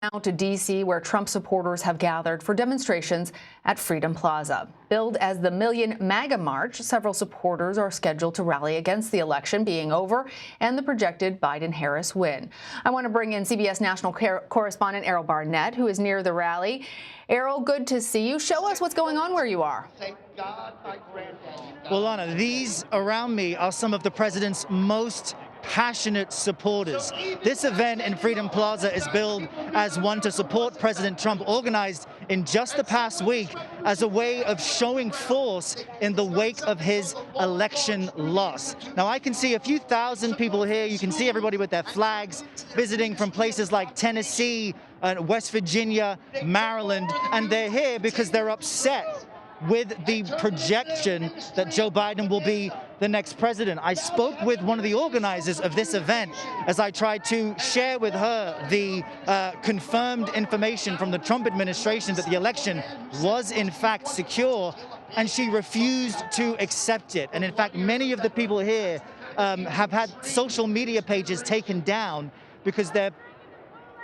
Now to D.C., where Trump supporters have gathered for demonstrations at Freedom Plaza. Billed as the Million MAGA March, several supporters are scheduled to rally against the election being over and the projected Biden-Harris win. I want to bring in CBS national correspondent Errol Barnett, who is near the rally. Errol, good to see you. Show us what's going on where you are. Well, Lana, these around me are some of the president's most passionate supporters. This event in Freedom Plaza is billed as one to support President Trump, organized in just the past week as a way of showing force in the wake of his election loss. Now, I can see a few thousand people here. You can see everybody with their flags visiting from places like Tennessee, West Virginia, Maryland, and they're here because they're upset with the projection that Joe Biden will be the next president. I spoke with one of the organizers of this event as I tried to share with her the confirmed information from the Trump administration that the election was in fact secure, and she refused to accept it. And in fact, many of the people here have had social media pages taken down because they're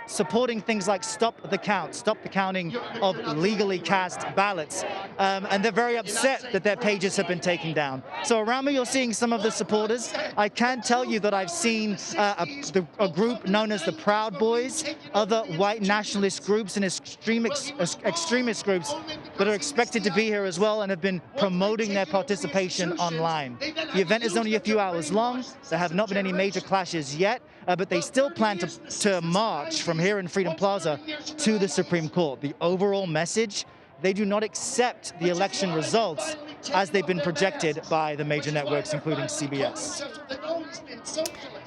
supporting things like stop the count, stop the counting of legally cast ballots. And they're very upset that their pages have been taken down. So around me, you're seeing some of the supporters. I can tell you that I've seen a group known as the Proud Boys, other white nationalist groups and extremist groups that are expected to be here as well and have been promoting their participation online. The event is only a few hours long. There have not been any major clashes yet, but they still plan to march from here in Freedom Plaza to the Supreme Court. The overall message: they do not accept the election results as they've been projected by the major networks, including CBS.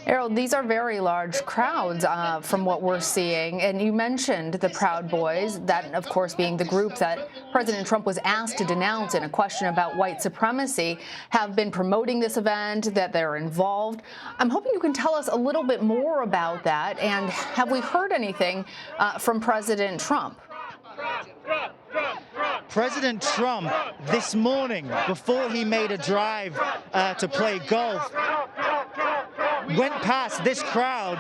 Errol, these are very large crowds from what we're seeing. And you mentioned the Proud Boys, that, of course, being the group that President Trump was asked to denounce in a question about white supremacy, have been promoting this event, that they're involved. I'm hoping you can tell us a little bit more about that. And have we heard anything from President Trump? President Trump, this morning, before he made a drive to play golf, went past this crowd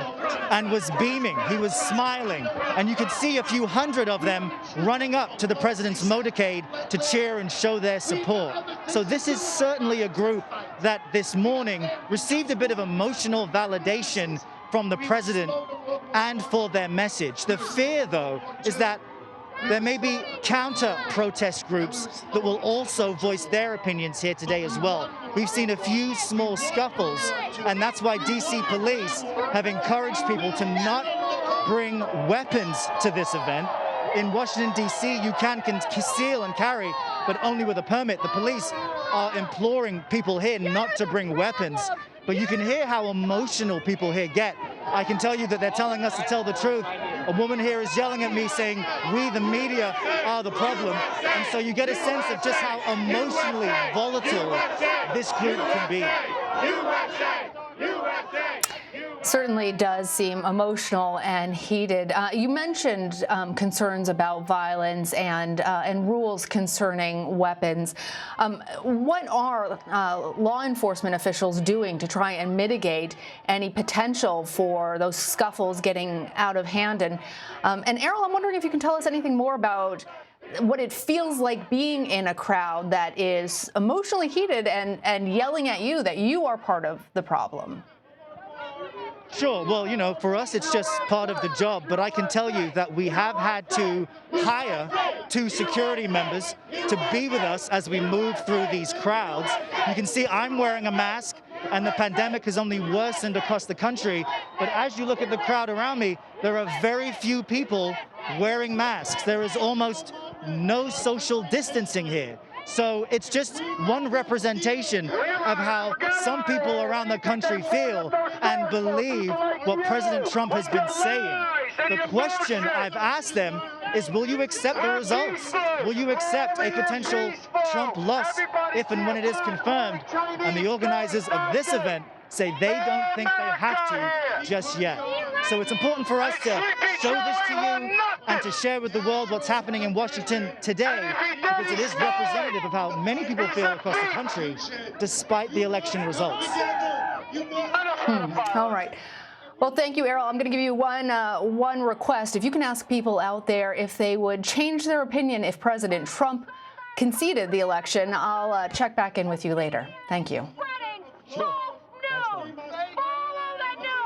and was beaming. He was smiling. And you could see a few hundred of them running up to the president's motorcade to cheer and show their support. So this is certainly a group that this morning received a bit of emotional validation from the president and for their message. The fear, though, is that there may be counter-protest groups that will also voice their opinions here today as well. We've seen a few small scuffles, and that's why D.C. police have encouraged people to not bring weapons to this event. In Washington, D.C., you can conceal and carry, but only with a permit. The police are imploring people here not to bring weapons. But you can hear how emotional people here get. I can tell you that they're telling us to tell the truth. A woman here is yelling at me saying, "We, the media, are the problem." And so you get a sense of just how emotionally volatile this group can be. Certainly does seem emotional and heated. You mentioned concerns about violence and rules concerning weapons. What are law enforcement officials doing to try and mitigate any potential for those scuffles getting out of hand? And Errol, I'm wondering if you can tell us anything more about what it feels like being in a crowd that is emotionally heated and yelling at you that you are part of the problem. Sure. Well, you know, for us, it's just part of the job. But I can tell you that we have had to hire 2 security members to be with us as we move through these crowds. You can see I'm wearing a mask, and the pandemic has only worsened across the country. But as you look at the crowd around me, there are very few people wearing masks. There is almost no social distancing here. So it's just one representation of how some people around the country feel and believe what President Trump has been saying. The question I've asked them is, will you accept the results? Will you accept a potential Trump loss if and when it is confirmed? And the organizers of this event say they don't think they have to just yet. So it's important for us to show this to you and to share with the world what's happening in Washington today, because it is representative of how many people feel across the country despite the election results. All right. Well, thank you, Errol. I'm going to give you one request. If you can ask people out there if they would change their opinion if President Trump conceded the election, I'll check back in with you later. Thank you. Sure. No.